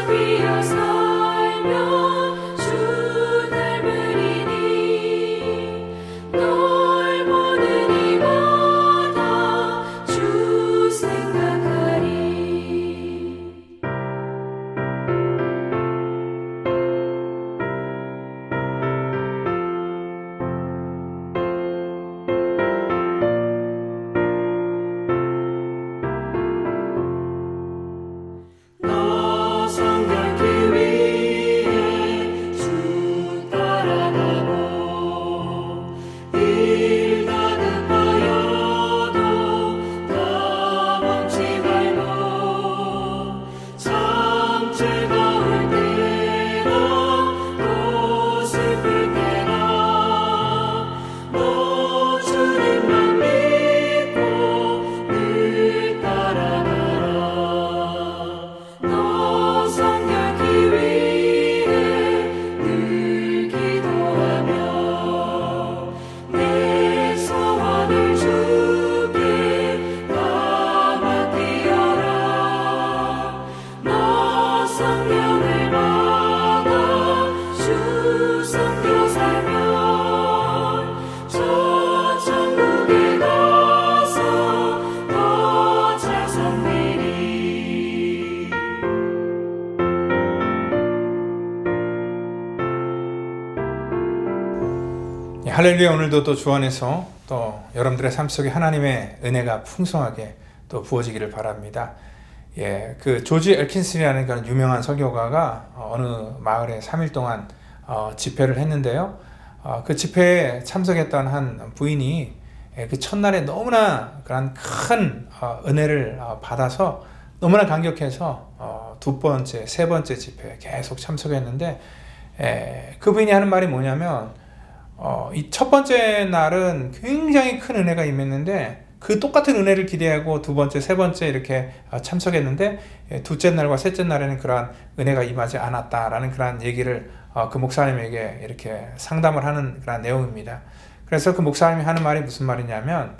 위하여 살며 주 닮으리니 널 보는 이마다 주 생각하리. 나 성결케 위해 주 따라가고 일 다급하여도 다 멈지 말고 잠재가 올 때나 또 슬플 때나 너 주님만 믿고 늘 따라가라. 너 성결케 위해 늘 기도하며 내 소원을 주께 다 맡기어라. 너 성령을 받아 주 섬겨 살면 저 천국에 가서 더 잘 섬기리. 할렐루야. 오늘도 또 주 안에서 또 여러분들의 삶 속에 하나님의 은혜가 풍성하게 또 부어지기를 바랍니다. 그 조지 엘킨슨이라는 그런 유명한 설교가가 어느 마을에 3일 동안 집회를 했는데요. 그 집회에 참석했던 한 부인이 그 첫날에 너무나 그런 큰 은혜를 받아서 너무나 감격해서 두 번째, 세 번째 집회에 계속 참석했는데, 그 부인이 하는 말이 뭐냐면 이 첫 번째 날은 굉장히 큰 은혜가 임했는데 그 똑같은 은혜를 기대하고 두 번째, 세 번째 이렇게 참석했는데 둘째 날과 셋째 날에는 그러한 은혜가 임하지 않았다라는 그러한 얘기를 그 목사님에게 이렇게 상담을 하는 그런 내용입니다. 그래서 그 목사님이 하는 말이 무슨 말이냐면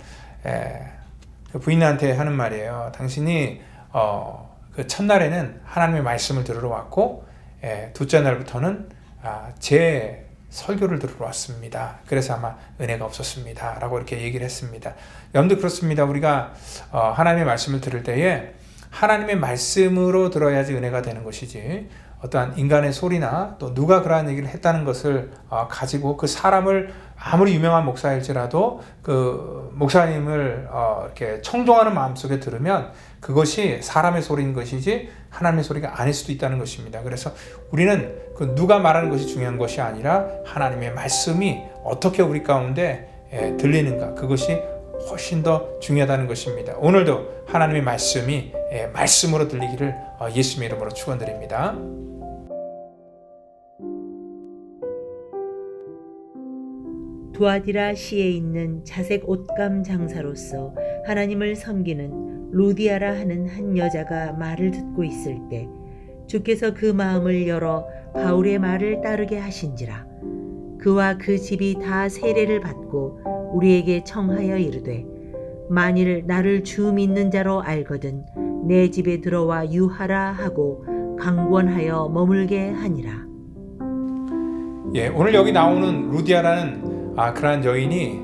그 부인한테 하는 말이에요. 당신이 그 첫날에는 하나님의 말씀을 들으러 왔고 둘째 날부터는 제 설교를 들으러 왔습니다. 그래서 아마 은혜가 없었습니다. 라고 이렇게 얘기를 했습니다. 여러분도 그렇습니다. 우리가 하나님의 말씀을 들을 때에 하나님의 말씀으로 들어야지 은혜가 되는 것이지, 어떠한 인간의 소리나 또 누가 그러한 얘기를 했다는 것을 가지고 그 사람을 아무리 유명한 목사일지라도 그 목사님을 이렇게 청종하는 마음속에 들으면 그것이 사람의 소리인 것이지 하나님의 소리가 아닐 수도 있다는 것입니다. 그래서 우리는 그 누가 말하는 것이 중요한 것이 아니라 하나님의 말씀이 어떻게 우리 가운데 들리는가, 그것이 훨씬 더 중요하다는 것입니다. 오늘도 하나님의 말씀이 말씀으로 들리기를 예수님의 이름으로 축원드립니다. 두아디라 시에 있는 자색 옷감 장사로서 하나님을 섬기는 루디아라 하는 한 여자가 말을 듣고 있을 때 주께서 그 마음을 열어 바울의 말을 따르게 하신지라. 그와 그 집이 다 세례를 받고 우리에게 청하여 이르되, 만일 나를 주 믿는 자로 알거든 내 집에 들어와 유하라 하고 강권하여 머물게 하니라. 오늘 여기 나오는 루디아라는 그러한 여인이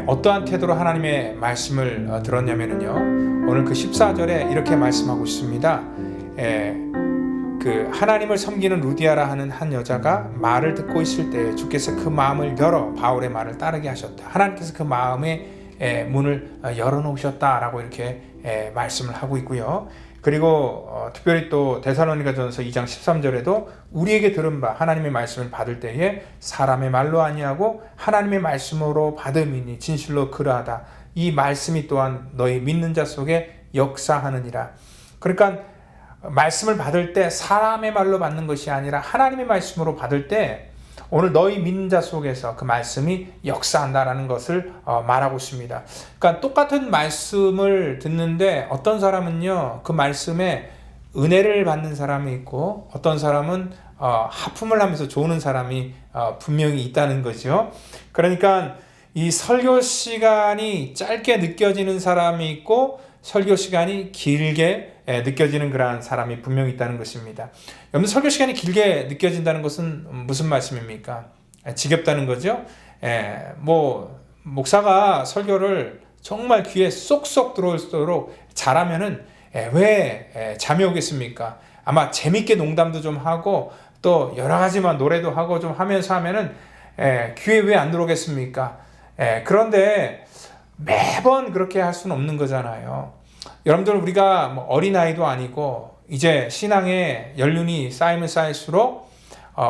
어떠한 태도로 하나님의 말씀을 들었냐면요, 오늘 그 14절에 이렇게 말씀하고 있습니다. 그 하나님을 섬기는 루디아라 하는 한 여자가 말을 듣고 있을 때 주께서 그 마음을 열어 바울의 말을 따르게 하셨다. 하나님께서 그 마음의 문을 열어놓으셨다라고 이렇게 말씀을 하고 있고요. 그리고 특별히 또 데살로니가전서 2장 13절에도 우리에게 들은 바 하나님의 말씀을 받을 때에 사람의 말로 아니하고 하나님의 말씀으로 받음이니 진실로 그러하다. 이 말씀이 또한 너희 믿는 자 속에 역사하느니라. 그러니까 말씀을 받을 때 사람의 말로 받는 것이 아니라 하나님의 말씀으로 받을 때 오늘 너희 믿는 자 속에서 그 말씀이 역사한다라는 것을 말하고 있습니다. 그러니까 똑같은 말씀을 듣는데 어떤 사람은요, 그 말씀에 은혜를 받는 사람이 있고 어떤 사람은 하품을 하면서 조는 사람이 분명히 있다는 거죠. 그러니까 이 설교 시간이 짧게 느껴지는 사람이 있고 설교 시간이 길게 느껴지는 그러한 사람이 분명히 있다는 것입니다. 여러분, 설교 시간이 길게 느껴진다는 것은 무슨 말씀입니까? 지겹다는 거죠. 뭐 목사가 설교를 정말 귀에 쏙쏙 들어올수록 잘하면은 왜 잠이 오겠습니까? 아마 재밌게 농담도 좀 하고 또 여러 가지만 노래도 하고 좀 하면서 하면은 귀에 왜 안 들어오겠습니까? 그런데 매번 그렇게 할 수는 없는 거잖아요. 여러분들, 우리가 뭐 어린아이도 아니고 이제 신앙의 연륜이 쌓이면 쌓일수록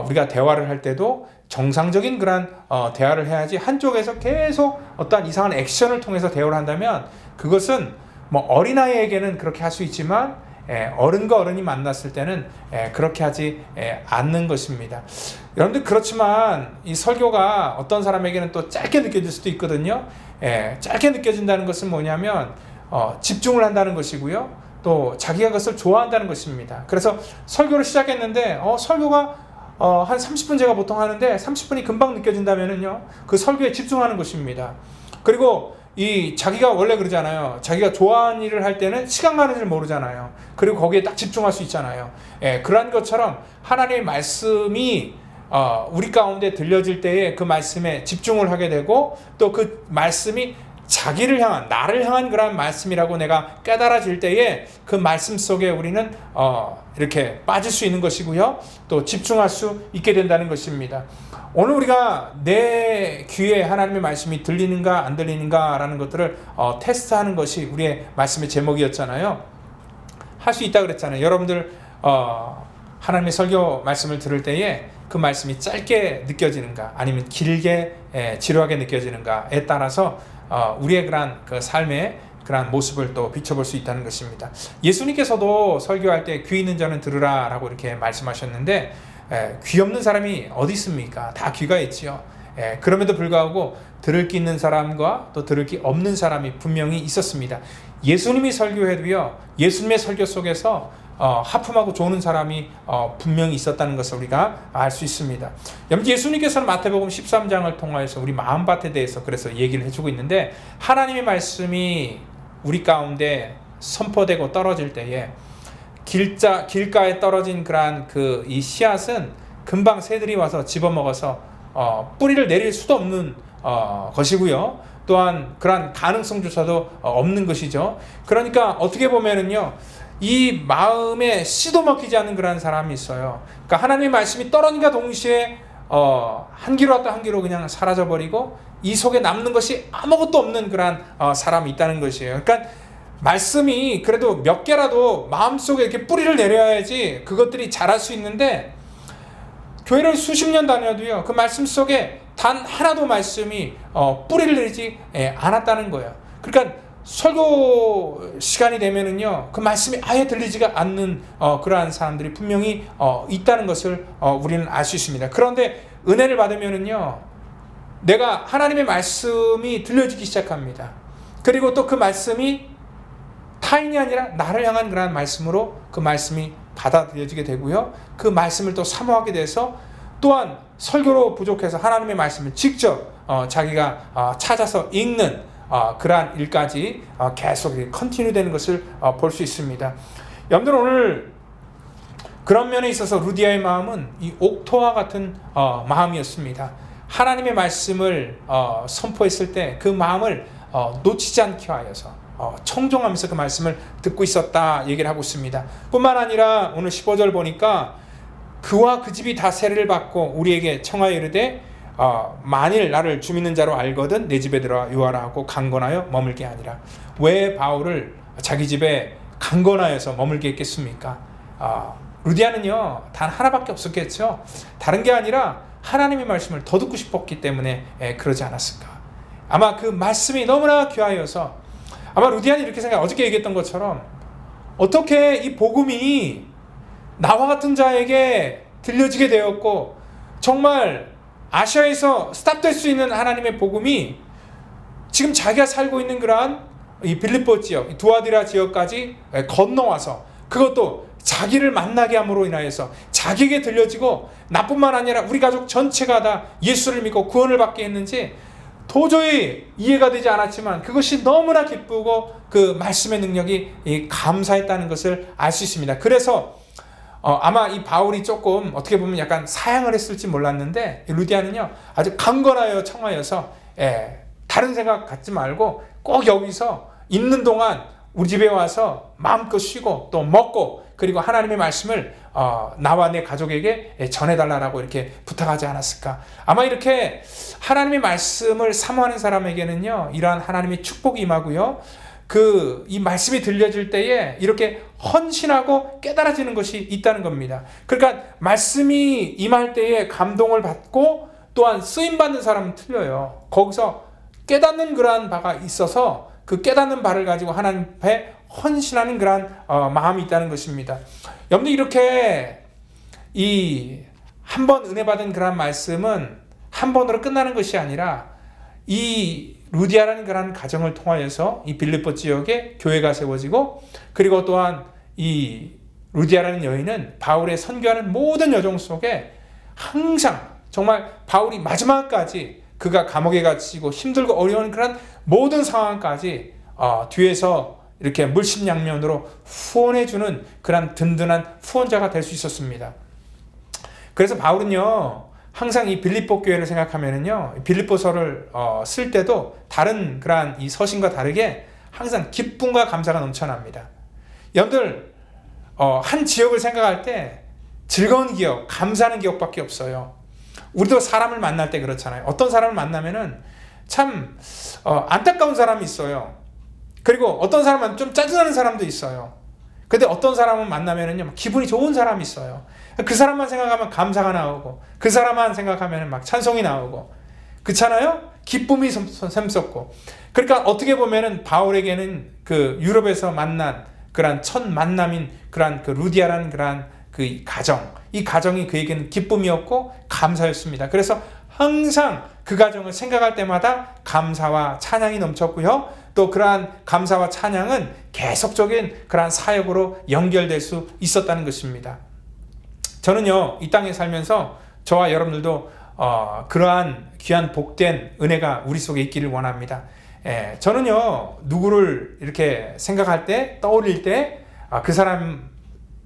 우리가 대화를 할 때도 정상적인 그런 대화를 해야지, 한쪽에서 계속 어떤 이상한 액션을 통해서 대화를 한다면 그것은 뭐 어린아이에게는 그렇게 할 수 있지만 어른과 어른이 만났을 때는 그렇게 하지 않는 것입니다. 여러분들, 그렇지만 이 설교가 어떤 사람에게는 또 짧게 느껴질 수도 있거든요. 짧게 느껴진다는 것은 뭐냐면 집중을 한다는 것이고요, 또 자기가 그것을 좋아한다는 것입니다. 그래서 설교를 시작했는데 설교가 한 30분 제가 보통 하는데 30분이 금방 느껴진다면은요, 그 설교에 집중하는 것입니다. 그리고 자기가 원래 그러잖아요. 자기가 좋아하는 일을 할 때는 시간 가는 줄 모르잖아요. 그리고 거기에 딱 집중할 수 있잖아요. 그러한 것처럼 하나님의 말씀이 우리 가운데 들려질 때에 그 말씀에 집중을 하게 되고, 또 그 말씀이 자기를 향한, 나를 향한 그런 말씀이라고 내가 깨달아질 때에 그 말씀 속에 우리는 이렇게 빠질 수 있는 것이고요, 또 집중할 수 있게 된다는 것입니다. 오늘 우리가 내 귀에 하나님의 말씀이 들리는가 안 들리는가 라는 것들을 테스트하는 것이 우리의 말씀의 제목이었잖아요. 할 수 있다 그랬잖아요. 여러분들 하나님의 설교 말씀을 들을 때에 그 말씀이 짧게 느껴지는가 아니면 길게 지루하게 느껴지는가에 따라서 우리의 그러한 그 삶의 그러한 모습을 또 비춰볼 수 있다는 것입니다. 예수님께서도 설교할 때 귀 있는 자는 들으라 라고 이렇게 말씀하셨는데, 귀 없는 사람이 어디 있습니까? 다 귀가 있지요. 그럼에도 불구하고 들을 귀 있는 사람과 또 들을 귀 없는 사람이 분명히 있었습니다. 예수님이 설교해도요, 예수님의 설교 속에서 하품하고 조는 사람이 분명히 있었다는 것을 우리가 알 수 있습니다. 예수님께서는 마태복음 13장을 통하여서 우리 마음밭에 대해서 그래서 얘기를 해주고 있는데, 하나님의 말씀이 우리 가운데 선포되고 떨어질 때에 길가에 떨어진 그러한 이 씨앗은 금방 새들이 와서 집어먹어서 뿌리를 내릴 수도 없는 것이고요, 또한 그러한 가능성조차도 없는 것이죠. 그러니까 어떻게 보면은요, 이 마음에 씨도 먹히지 않는 그런 사람이 있어요. 그러니까 하나님의 말씀이 떨어진과 동시에 한 귀로 왔다 한 귀로 그냥 사라져버리고 이 속에 남는 것이 아무것도 없는 그런 사람이 있다는 것이에요. 그러니까 말씀이 그래도 몇 개라도 마음속에 이렇게 뿌리를 내려야지 그것들이 자랄 수 있는데, 교회를 수십 년 다녀도요, 그 말씀 속에 단 하나도 말씀이 뿌리를 내리지 않았다는 거예요. 그러니까 설교 시간이 되면은요, 그 말씀이 아예 들리지가 않는 그러한 사람들이 분명히 있다는 것을 우리는 알 수 있습니다. 그런데 은혜를 받으면은요, 내가 하나님의 말씀이 들려지기 시작합니다. 그리고 또 그 말씀이 타인이 아니라 나를 향한 그러한 말씀으로 그 말씀이 받아들여지게 되고요, 그 말씀을 또 사모하게 돼서 또한 설교로 부족해서 하나님의 말씀을 직접 자기가 찾아서 읽는 그러한 일까지 계속 컨티뉴 되는 것을 볼 수 있습니다. 여러분들, 오늘 그런 면에 있어서 루디아의 마음은 이 옥토와 같은 마음이었습니다. 하나님의 말씀을 선포했을 때 그 마음을 놓치지 않게 하여서 청종하면서 그 말씀을 듣고 있었다 얘기를 하고 있습니다. 뿐만 아니라 오늘 15절 보니까 그와 그 집이 다 세례를 받고 우리에게 청하여 이르되 만일 나를 주 믿는 자로 알거든 내 집에 들어와 유하라 하고 강건하여 머물게 하니라. 왜 바울을 자기 집에 강건하여서 머물게 했겠습니까? 루디아는요, 단 하나밖에 없었겠죠. 다른 게 아니라 하나님의 말씀을 더 듣고 싶었기 때문에 그러지 않았을까. 아마 그 말씀이 너무나 귀하여서, 아마 루디아는 이렇게 생각해요. 어저께 얘기했던 것처럼 어떻게 이 복음이 나와 같은 자에게 들려지게 되었고, 정말 아시아에서 스탑될 수 있는 하나님의 복음이 지금 자기가 살고 있는 그러한 이 빌립보 지역, 두아디라 지역까지 건너와서, 그것도 자기를 만나게 함으로 인하여서 자기에게 들려지고, 나뿐만 아니라 우리 가족 전체가 다 예수를 믿고 구원을 받게 했는지 도저히 이해가 되지 않았지만 그것이 너무나 기쁘고 그 말씀의 능력이 감사했다는 것을 알 수 있습니다. 그래서 아마 이 바울이 조금 어떻게 보면 약간 사양을 했을지 몰랐는데 루디아는요 아주 강건하여 청하여서 다른 생각 갖지 말고 꼭 여기서 있는 동안 우리 집에 와서 마음껏 쉬고 또 먹고 그리고 하나님의 말씀을 나와 내 가족에게 전해달라고 이렇게 부탁하지 않았을까. 아마 이렇게 하나님의 말씀을 사모하는 사람에게는요 이러한 하나님의 축복이 임하고요 이 말씀이 들려질 때에 이렇게 헌신하고 깨달아지는 것이 있다는 겁니다. 그러니까 말씀이 임할 때에 감동을 받고 또한 쓰임받는 사람은 틀려요. 거기서 깨닫는 그러한 바가 있어서 그 깨닫는 바를 가지고 하나님 앞에 헌신하는 그러한 마음이 있다는 것입니다. 여러분들 이렇게 한 번 은혜 받은 그러한 말씀은 한 번으로 끝나는 것이 아니라 이 루디아라는 그런 가정을 통하여서 이 빌립보 지역에 교회가 세워지고 그리고 또한 이 루디아라는 여인은 바울의 선교하는 모든 여정 속에 항상 정말 바울이 마지막까지 그가 감옥에 갇히고 힘들고 어려운 그런 모든 상황까지 뒤에서 이렇게 물심양면으로 후원해주는 그런 든든한 후원자가 될 수 있었습니다. 그래서 바울은요 항상 이 빌립보 교회를 생각하면은요 빌립보서를 쓸 때도 다른 그러한 이 서신과 다르게 항상 기쁨과 감사가 넘쳐납니다. 여러분들 한 지역을 생각할 때 즐거운 기억, 감사하는 기억밖에 없어요. 우리도 사람을 만날 때 그렇잖아요. 어떤 사람을 만나면은 참 안타까운 사람이 있어요. 그리고 어떤 사람은 좀 짜증나는 사람도 있어요. 근데 어떤 사람은 만나면은요 기분이 좋은 사람이 있어요. 그 사람만 생각하면 감사가 나오고 그 사람만 생각하면 막 찬송이 나오고 그렇잖아요. 기쁨이 샘솟고. 그러니까 어떻게 보면은 바울에게는 그 유럽에서 만난 그런 첫 만남인 그런 그 루디아라는 그런 그 가정, 이 가정이 그에게는 기쁨이었고 감사였습니다. 그래서 항상 그 가정을 생각할 때마다 감사와 찬양이 넘쳤고요. 또 그러한 감사와 찬양은 계속적인 그러한 사역으로 연결될 수 있었다는 것입니다. 저는요 이 땅에 살면서 저와 여러분들도 그러한 귀한 복된 은혜가 우리 속에 있기를 원합니다. 저는요 누구를 이렇게 생각할 때 떠올릴 때 그 사람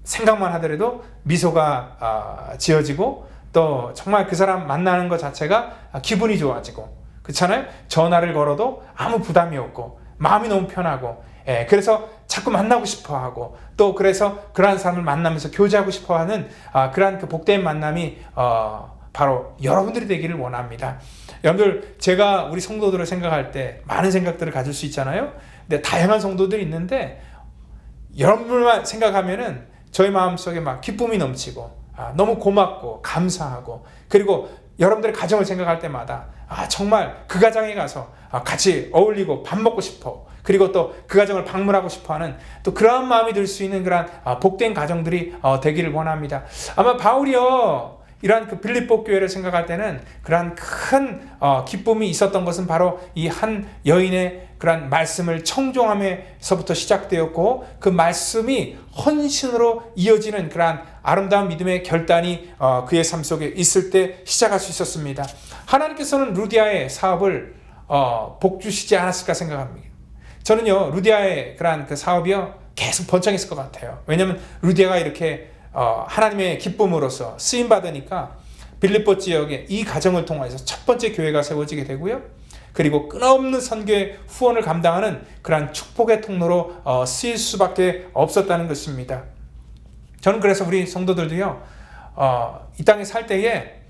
생각만 하더라도 미소가 지어지고 또 정말 그 사람 만나는 것 자체가 기분이 좋아지고 그렇잖아요. 전화를 걸어도 아무 부담이 없고 마음이 너무 편하고 그래서 자꾸 만나고 싶어하고 또 그래서 그러한 사람을 만나면서 교제하고 싶어하는 그러한 그 복된 만남이 바로 여러분들이 되기를 원합니다. 여러분들 제가 우리 성도들을 생각할 때 많은 생각들을 가질 수 있잖아요. 근데 다양한 성도들이 있는데 여러분들만 생각하면은 저희 마음속에 막 기쁨이 넘치고 너무 고맙고 감사하고 그리고 여러분들의 가정을 생각할 때마다 정말 그 가정에 가서 같이 어울리고 밥 먹고 싶어. 그리고 또 그 가정을 방문하고 싶어하는 또 그러한 마음이 들 수 있는 그런 복된 가정들이 되기를 원합니다. 아마 바울이요 이러한 그 빌립보 교회를 생각할 때는 그러한 큰 기쁨이 있었던 것은 바로 이 한 여인의 그러한 말씀을 청종함에서부터 시작되었고 그 말씀이 헌신으로 이어지는 그러한 아름다운 믿음의 결단이 그의 삶 속에 있을 때 시작할 수 있었습니다. 하나님께서는 루디아의 사업을 복주시지 않았을까 생각합니다. 저는요 루디아의 그러한 그 사업이요 계속 번창했을 것 같아요. 왜냐하면 루디아가 이렇게 하나님의 기쁨으로서 쓰임 받으니까 빌립보 지역에 이 가정을 통해서 첫 번째 교회가 세워지게 되고요. 그리고 끊임없는 선교의 후원을 감당하는 그러한 축복의 통로로 쓰일 수밖에 없었다는 것입니다. 저는 그래서 우리 성도들도요 이 땅에 살 때에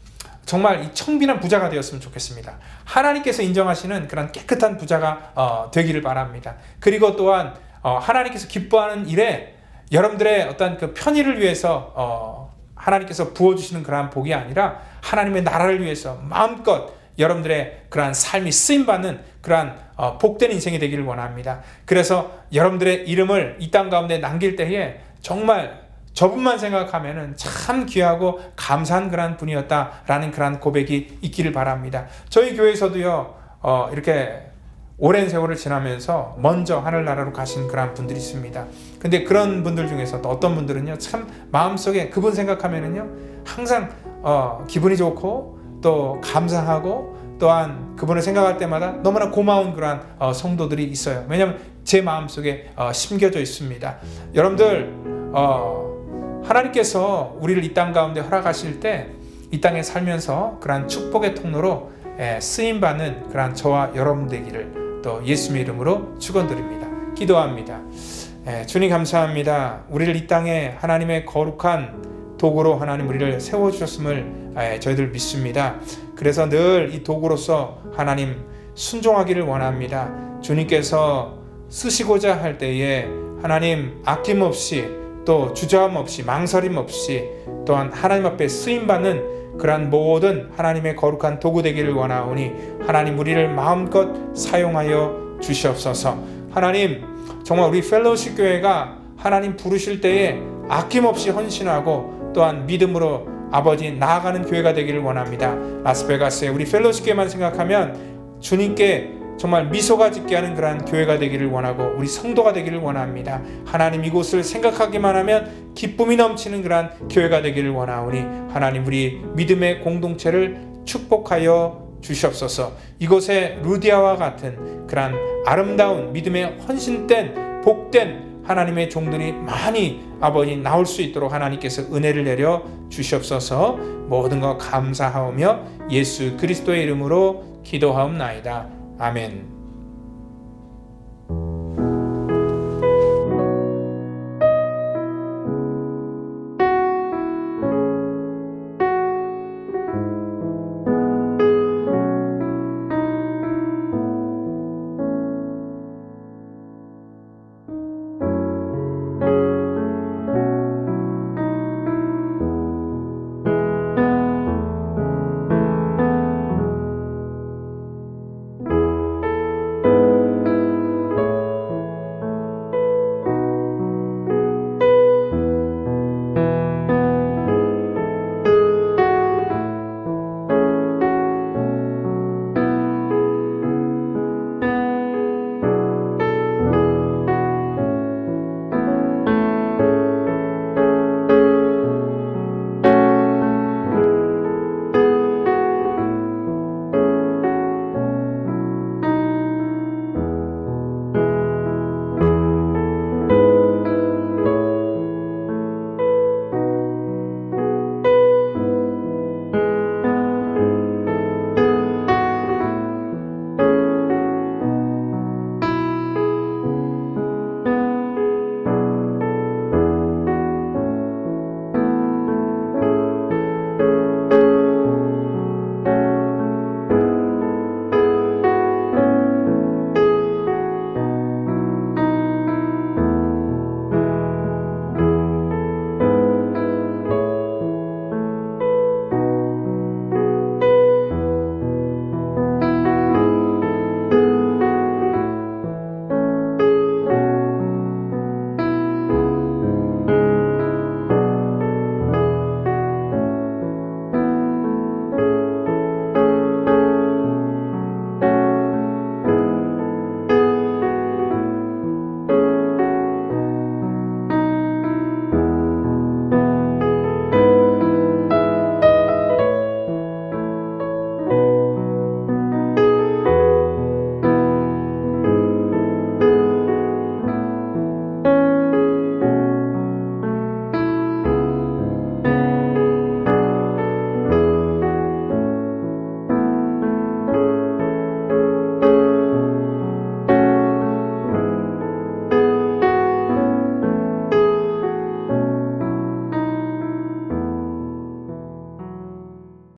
정말 이 청빈한 부자가 되었으면 좋겠습니다. 하나님께서 인정하시는 그런 깨끗한 부자가 되기를 바랍니다. 그리고 또한 하나님께서 기뻐하는 일에 여러분들의 어떤 그 편의를 위해서 하나님께서 부어주시는 그러한 복이 아니라 하나님의 나라를 위해서 마음껏 여러분들의 그러한 삶이 쓰임받는 그러한 복된 인생이 되기를 원합니다. 그래서 여러분들의 이름을 이 땅 가운데 남길 때에 정말 저분만 생각하면은 참 귀하고 감사한 그러한 분이었다라는 그러한 고백이 있기를 바랍니다. 저희 교회에서도요 이렇게 오랜 세월을 지나면서 먼저 하늘나라로 가신 그런 분들이 있습니다. 근데 그런 분들 중에서 또 어떤 분들은요 참 마음속에 그분 생각하면은요 항상 기분이 좋고 또 감사하고 또한 그분을 생각할 때마다 너무나 고마운 그러한 성도들이 있어요. 왜냐하면 제 마음속에 심겨져 있습니다. 여러분들 하나님께서 우리를 이 땅 가운데 허락하실 때 이 땅에 살면서 그러한 축복의 통로로 쓰임받는 그러한 저와 여러분 되기를 또 예수님의 이름으로 축원드립니다. 기도합니다. 주님 감사합니다. 우리를 이 땅에 하나님의 거룩한 도구로 하나님 우리를 세워주셨음을 저희들 믿습니다. 그래서 늘 이 도구로서 하나님 순종하기를 원합니다. 주님께서 쓰시고자 할 때에 하나님 아낌없이 또 주저함 없이 망설임 없이 또한 하나님 앞에 쓰임받는 그러한 모든 하나님의 거룩한 도구 되기를 원하오니 하나님 우리를 마음껏 사용하여 주시옵소서. 하나님 정말 우리 펠로우십 교회가 하나님 부르실 때에 아낌없이 헌신하고 또한 믿음으로 아버지 나아가는 교회가 되기를 원합니다. 라스베가스에 우리 펠로우십 교회만 생각하면 주님께 정말 미소가 짓게 하는 그러한 교회가 되기를 원하고 우리 성도가 되기를 원합니다. 하나님 이곳을 생각하기만 하면 기쁨이 넘치는 그러한 교회가 되기를 원하오니 하나님 우리 믿음의 공동체를 축복하여 주시옵소서. 이곳에 루디아와 같은 그러한 아름다운 믿음의 헌신된 복된 하나님의 종들이 많이 아버지 나올 수 있도록 하나님께서 은혜를 내려 주시옵소서. 모든 것 감사하오며 예수 그리스도의 이름으로 기도하옵나이다. 아멘.